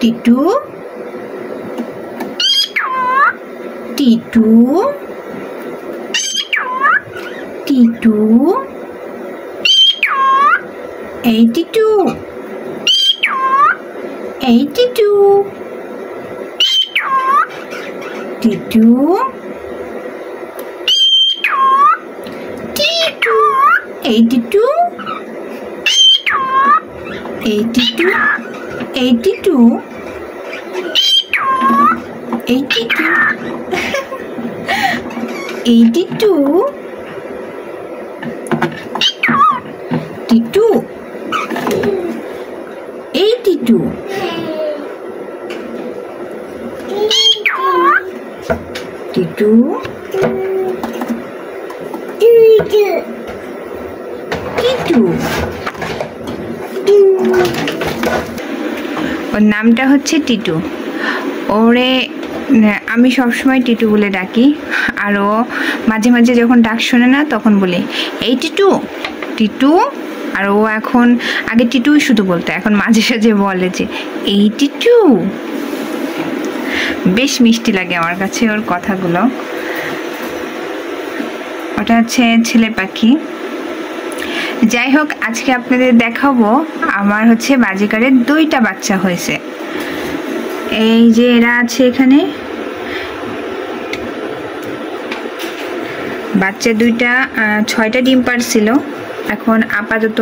টিটু টিটু টিটু টিটু এই টিটু এই টিটু টিটু টিটু এই টিটু এই টিটু এই টিটু এই টিটু এই টিটু টিটু এই টিটু টিটু টিটু ওর নামটা হচ্ছে টিটু। ওরে আমি সবসময় টিটু বলে ডাকি, আর ও মাঝে মাঝে যখন ডাক শোনে না তখন বলি এই টিটু টিটু। আর ও এখন আগে টিটুই শুধু বলতো, এখন মাঝে সাঝে বলে যে এই টিটু। বেশ মিষ্টি লাগে আমার কাছে ওর কথাগুলো। ওটা হচ্ছে ছেলে পাখি। যাই হোক, আজকে আপনাদের দেখাবো আমার হচ্ছে বাজিকারের 2টা বাচ্চা হয়েছে। এই যে এরা আছে এখানে, বাচ্চা 2টা 6টা ডিম পারছিল, এখন আপাতত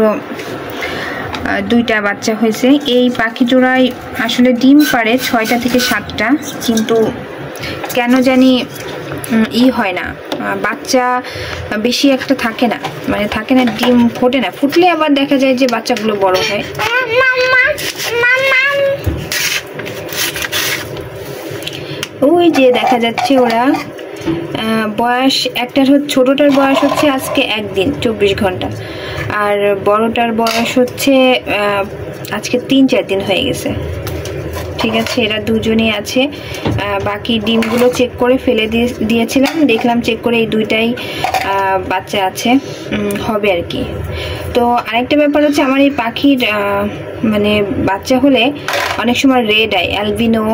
2টা বাচ্চা হয়েছে। এই পাখি জোড়ায় আসলে ডিম পারে 6টা থেকে 7টা, কিন্তু কেন জানি হয় না, বাচ্চা বেশি একটা থাকে না, মানে থাকে না, ডিম ফোটে না। ফুটলে আবার দেখা যায় যে বাচ্চাগুলো বড় হয়। ওই যে দেখা যাচ্ছে ওরা বয়স, একটার ছোটটার বয়স হচ্ছে আজকে 1 দিন 24 ঘন্টা, আর বড়টার বয়স হচ্ছে আজকে 3-4 দিন হয়ে গেছে। ঠিক আছে, এরা দুজনই আছে। বাকি ডিমগুলো চেক করে ফেলে দিয়েছিলাম, দেখলাম চেক করে এই 2টাই বাচ্চা আছে, হবে আর কি। তো আরেকটা ব্যাপার হচ্ছে, আমার এই পাখির মানে বাচ্চা হলে অনেক সময় রেড আই, অ্যালবিনো,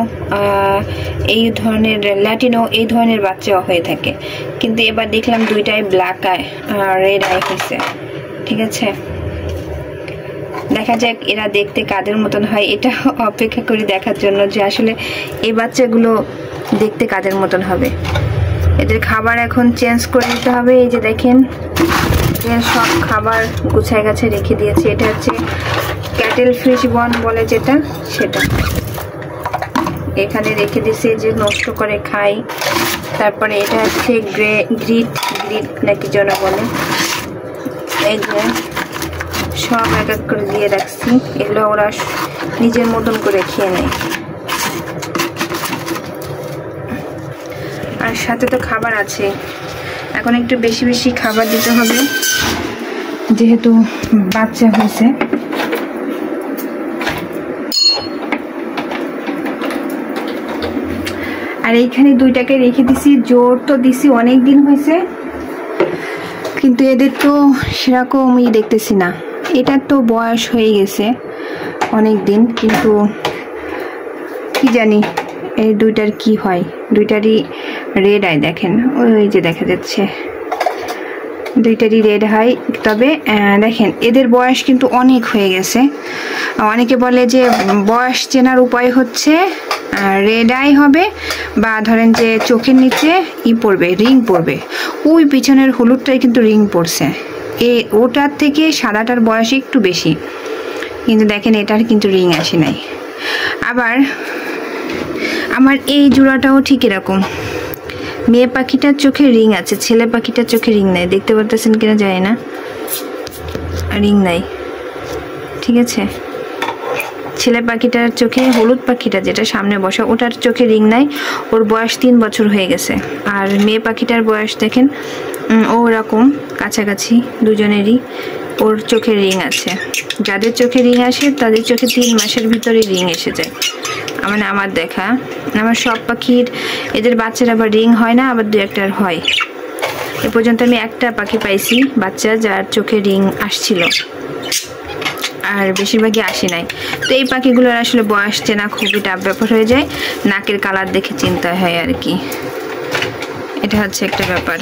এই ধরনের ল্যাটিনো, এই ধরনের বাচ্চাও হয়ে থাকে, কিন্তু এবার দেখলাম 2টাই ব্ল্যাক আই, রেড আই হয়েছে। ঠিক আছে, দেখা যাক এরা দেখতে কাদের মতন হয়, এটা অপেক্ষা করি দেখার জন্য যে আসলে এই বাচ্চাগুলো দেখতে কাদের মতন হবে। এদের খাবার এখন চেঞ্জ করে দিতে হবে। এই যে দেখেন, সব খাবার গুছায় গাছে রেখে দিয়েছে। এটা হচ্ছে ক্যাটেল ফিশ বন বলে যেটা, সেটা এখানে রেখে দিয়েছে যে নষ্ট করে খাই। তারপরে এটা হচ্ছে গ্রিট নাকি যেন বলে, এই যে সব এক এক করে দিয়ে রাখছি, এগুলো ওরা নিজের মতন করে খেয়ে নেয়। আর সাথে তো খাবার আছে, এখন একটু বেশি বেশি খাবার দিতে হবে যেহেতু বাচ্চা হয়েছে। আর এইখানে 2টাকে রেখে দিছি, জোর তো দিছি অনেক দিন হয়েছে, কিন্তু এদের তো সেরকমই দেখতেছি না। এটার তো বয়স হয়ে গেছে অনেক দিন, কিন্তু কি জানি এই 2টার কি হয়। 2টারই রেড আই, দেখেন ওই যে দেখা যাচ্ছে 2টারই রেড আই। তবে দেখেন এদের বয়স কিন্তু অনেক হয়ে গেছে। অনেকে বলে যে বয়স চেনার উপায় হচ্ছে রেড আই হবে, বা ধরেন যে চোখের নিচে পড়বে, রিং পড়বে। ওই পিছনের হলুদটাই কিন্তু রিং পড়ছে, ওটার থেকে সাদাটার বয়স একটু বেশি, কিন্তু দেখেন এটার কিন্তু রিং আসে নাই। আবার আমার এই জোড়াটাও ঠিক এরকম, মেয়ে পাখিটার চোখে রিং আছে, ছেলে পাখিটার চোখে রিং নাই। দেখতে পারতেছেন কিনা জানি না, রিং নাই। ঠিক আছে, ছেলে পাখিটার চোখে, হলুদ পাখিটা যেটা সামনে বসা, ওটার চোখে রিং নাই, ওর বয়স 3 বছর হয়ে গেছে। আর মেয়ে পাখিটার বয়স দেখেন ওরকম কাছাকাছি, দুজনেরই ওর চোখে রিং আছে। যাদের চোখে রিং আসে তাদের চোখে 3 মাসের ভিতরে রিং এসে যায়। মানে আমার দেখা, আমার সব পাখির এদের বাচ্চার আবার রিং হয় না, আবার 2-1টার হয়। এ পর্যন্ত আমি একটা পাখি পাইছি বাচ্চা যার চোখে রিং আসছিল, আর বেশিরভাগই আসে নাই। তো এই পাখিগুলোর আসলে বয়স চেনা খুবই টাফ ব্যাপার হয়ে যায়, নাকের কালার দেখে চিন্তা হয় আর কি, এটা হচ্ছে একটা ব্যাপার।